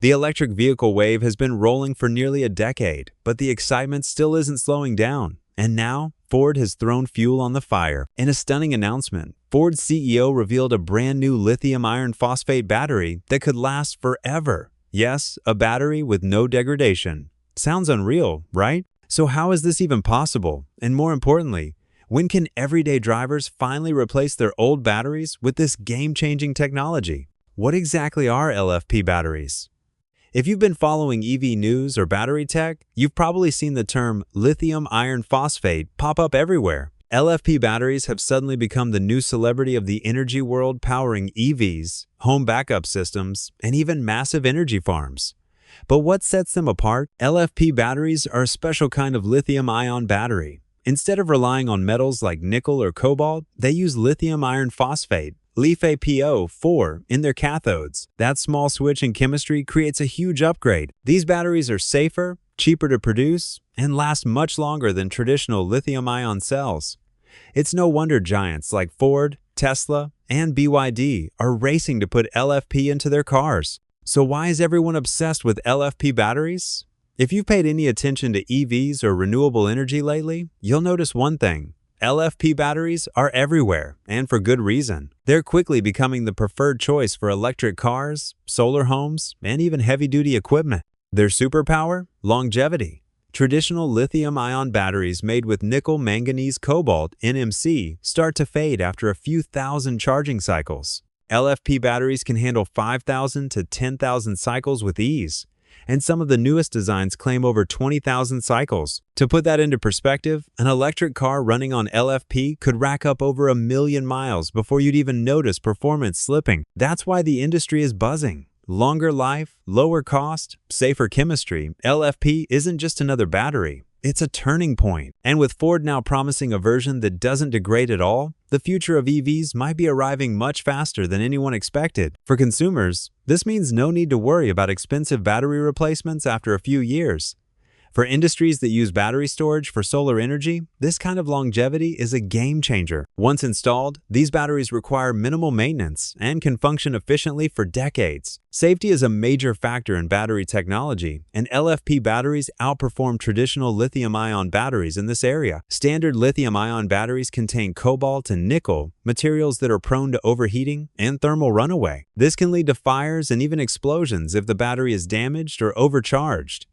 The electric vehicle wave has been rolling for nearly a decade, but the excitement still isn't slowing down. And now, Ford has thrown fuel on the fire. In a stunning announcement, Ford's CEO revealed a brand new lithium iron phosphate battery that could last forever. Yes, a battery with no degradation. Sounds unreal, right? So how is this even possible? And more importantly, when can everyday drivers finally replace their old batteries with this game-changing technology? What exactly are LFP batteries? If you've been following EV news or battery tech, you've probably seen the term lithium iron phosphate pop up everywhere. LFP batteries have suddenly become the new celebrity of the energy world, powering EVs, home backup systems, and even massive energy farms. But what sets them apart? LFP batteries are a special kind of lithium-ion battery. Instead of relying on metals like nickel or cobalt, they use lithium iron phosphate, LiFePO4, in their cathodes. That small switch in chemistry creates a huge upgrade. These batteries are safer, cheaper to produce, and last much longer than traditional lithium-ion cells. It's no wonder giants like Ford, Tesla, and BYD are racing to put LFP into their cars. So why is everyone obsessed with LFP batteries? If you've paid any attention to EVs or renewable energy lately, you'll notice one thing. LFP batteries are everywhere, and for good reason. They're quickly becoming the preferred choice for electric cars, solar homes, and even heavy-duty equipment. Their superpower? Longevity. Traditional lithium-ion batteries made with nickel, manganese, cobalt, NMC, start to fade after a few thousand charging cycles. LFP batteries can handle 5,000 to 10,000 cycles with ease, and some of the newest designs claim over 20,000 cycles. To put that into perspective, an electric car running on LFP could rack up over 1,000,000 miles before you'd even notice performance slipping. That's why the industry is buzzing. Longer life, lower cost, safer chemistry. LFP isn't just another battery. It's a turning point. And with Ford now promising a version that doesn't degrade at all, the future of EVs might be arriving much faster than anyone expected. For consumers, this means no need to worry about expensive battery replacements after a few years. For industries that use battery storage for solar energy, this kind of longevity is a game changer. Once installed, these batteries require minimal maintenance and can function efficiently for decades. Safety is a major factor in battery technology, and LFP batteries outperform traditional lithium-ion batteries in this area. Standard lithium-ion batteries contain cobalt and nickel, materials that are prone to overheating and thermal runaway. This can lead to fires and even explosions if the battery is damaged or overcharged.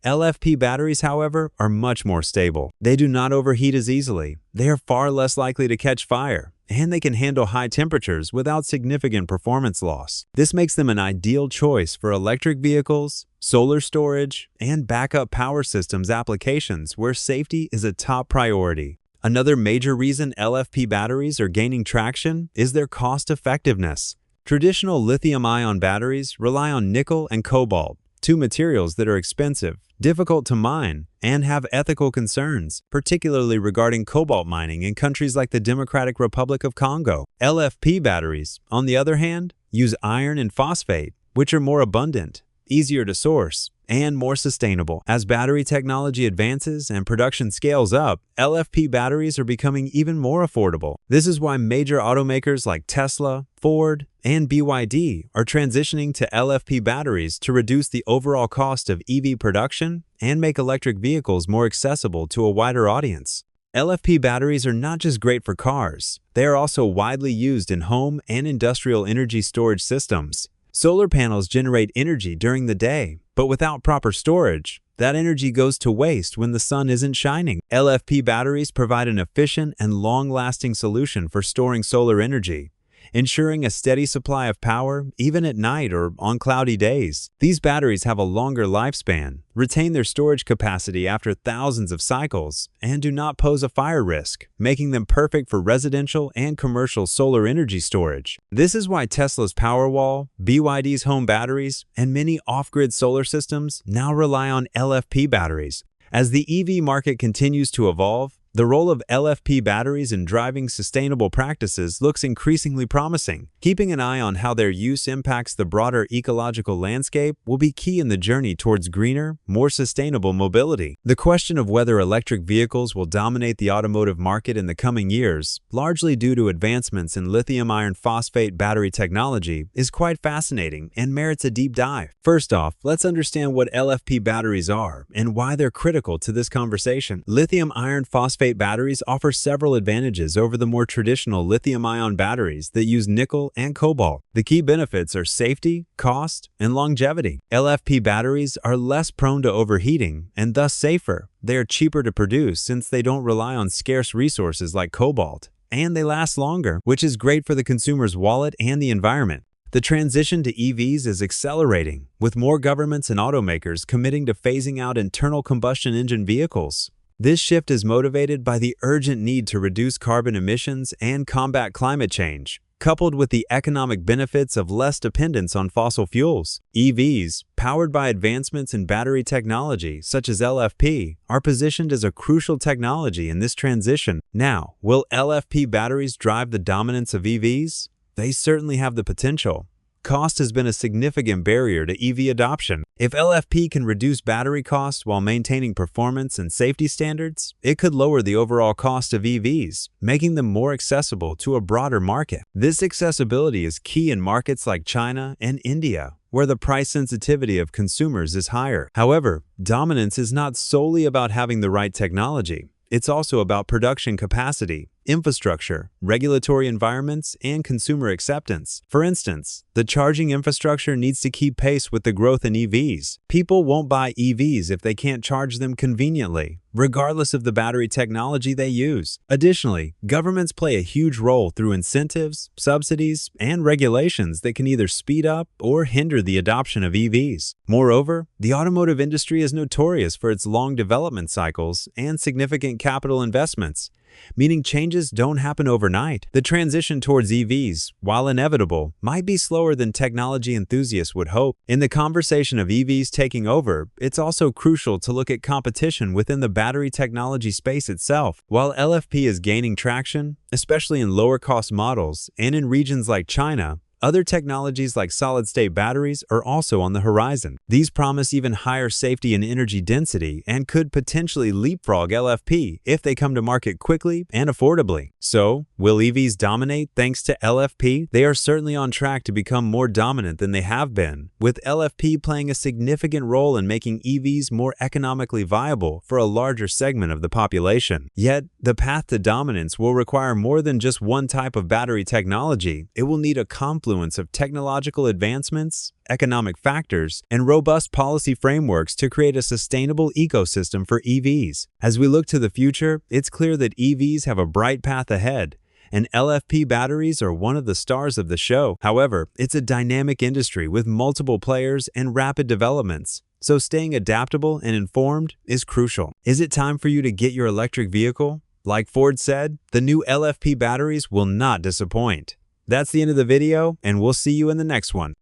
LFP batteries, however, are much more stable. They do not overheat as easily, they are far less likely to catch fire, and they can handle high temperatures without significant performance loss. This makes them an ideal choice for electric vehicles, solar storage, and backup power systems applications where safety is a top priority. Another major reason LFP batteries are gaining traction is their cost-effectiveness. Traditional lithium-ion batteries rely on nickel and cobalt, two materials that are expensive, difficult to mine, and have ethical concerns, particularly regarding cobalt mining in countries like the Democratic Republic of Congo. LFP batteries, on the other hand, use iron and phosphate, which are more abundant, easier to source, and more sustainable. As battery technology advances and production scales up, LFP batteries are becoming even more affordable. This is why major automakers like Tesla, Ford, and BYD are transitioning to LFP batteries to reduce the overall cost of EV production and make electric vehicles more accessible to a wider audience. LFP batteries are not just great for cars, they are also widely used in home and industrial energy storage systems. Solar panels generate energy during the day, but without proper storage, that energy goes to waste when the sun isn't shining. LFP batteries provide an efficient and long-lasting solution for storing solar energy, ensuring a steady supply of power even at night or on cloudy days. These batteries have a longer lifespan, retain their storage capacity after thousands of cycles, and do not pose a fire risk, making them perfect for residential and commercial solar energy storage. This is why Tesla's Powerwall, BYD's home batteries, and many off-grid solar systems now rely on LFP batteries. As the EV market continues to evolve, The role of LFP batteries in driving sustainable practices looks increasingly promising. Keeping an eye on how their use impacts the broader ecological landscape will be key in the journey towards greener, more sustainable mobility. The question of whether electric vehicles will dominate the automotive market in the coming years, largely due to advancements in lithium iron phosphate battery technology, is quite fascinating and merits a deep dive. First off, let's understand what LFP batteries are and why they're critical to this conversation. Lithium iron phosphate batteries offer several advantages over the more traditional lithium-ion batteries that use nickel and cobalt. The key benefits are safety, cost, and longevity. LFP batteries are less prone to overheating and thus safer. They are cheaper to produce since they don't rely on scarce resources like cobalt, and they last longer, which is great for the consumer's wallet and the environment. The transition to EVs is accelerating, with more governments and automakers committing to phasing out internal combustion engine vehicles. This shift is motivated by the urgent need to reduce carbon emissions and combat climate change, coupled with the economic benefits of less dependence on fossil fuels. EVs, powered by advancements in battery technology such as LFP, are positioned as a crucial technology in this transition. Now, will LFP batteries drive the dominance of EVs? They certainly have the potential. Cost has been a significant barrier to EV adoption. If LFP can reduce battery costs while maintaining performance and safety standards, it could lower the overall cost of EVs, making them more accessible to a broader market. This accessibility is key in markets like China and India, where the price sensitivity of consumers is higher. However, dominance is not solely about having the right technology. It's also about production capacity, infrastructure, regulatory environments, and consumer acceptance. For instance, the charging infrastructure needs to keep pace with the growth in EVs. People won't buy EVs if they can't charge them conveniently, regardless of the battery technology they use. Additionally, governments play a huge role through incentives, subsidies, and regulations that can either speed up or hinder the adoption of EVs. Moreover, the automotive industry is notorious for its long development cycles and significant capital investments, meaning changes don't happen overnight. The transition towards EVs, while inevitable, might be slower than technology enthusiasts would hope. In the conversation of EVs taking over, it's also crucial to look at competition within the battery technology space itself. While LFP is gaining traction, especially in lower-cost models and in regions like China, other technologies like solid-state batteries are also on the horizon. These promise even higher safety and energy density and could potentially leapfrog LFP if they come to market quickly and affordably. So, will EVs dominate thanks to LFP? They are certainly on track to become more dominant than they have been, with LFP playing a significant role in making EVs more economically viable for a larger segment of the population. Yet, the path to dominance will require more than just one type of battery technology. It will need a confluence of technological advancements, economic factors, and robust policy frameworks to create a sustainable ecosystem for EVs. As we look to the future, it's clear that EVs have a bright path ahead, and LFP batteries are one of the stars of the show. However, it's a dynamic industry with multiple players and rapid developments, so staying adaptable and informed is crucial. Is it time for you to get your electric vehicle? Like Ford said, the new LFP batteries will not disappoint. That's the end of the video, and we'll see you in the next one.